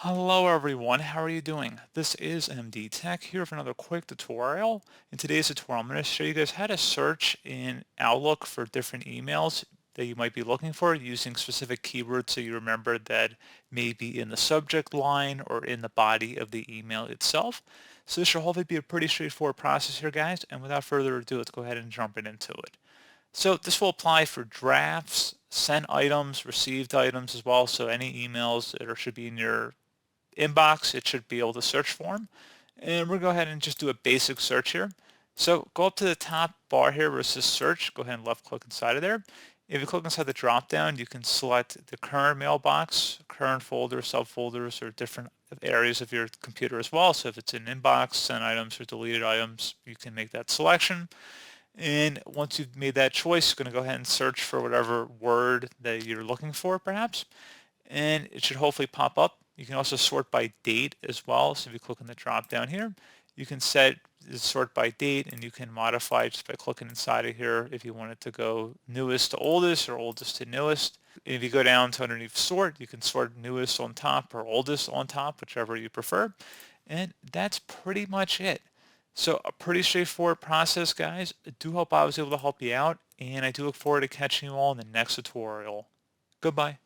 Hello everyone, how are you doing? This is MD Tech here for another quick tutorial. In today's tutorial, I'm going to show you guys how to search in Outlook for different emails that you might be looking for using specific keywords so you remember that may be in the subject line or in the body of the email itself. So this should hopefully be a pretty straightforward process here, guys, and without further ado, let's go ahead and jump into it. So this will apply for drafts, sent items, received items as well, so any emails that should be in your inbox, it should be able to search for them. And we're going to go ahead and just do a basic search here. So go up to the top bar here where it says search. Go ahead and left click inside of there. If you click inside the drop down, you can select the current mailbox, current folder, subfolders, or different areas of your computer as well. So if it's an inbox, sent items, or deleted items, you can make that selection. And once you've made that choice, you're going to go ahead and search for whatever word that you're looking for, perhaps. And it should hopefully pop up. You can also sort by date as well. So if you click on the drop down here, you can set the sort by date, and you can modify just by clicking inside of here if you want it to go newest to oldest or oldest to newest. And if you go down to underneath sort, you can sort newest on top or oldest on top, whichever you prefer. And that's pretty much it. So a pretty straightforward process, guys. I do hope I was able to help you out, and I do look forward to catching you all in the next tutorial. Goodbye.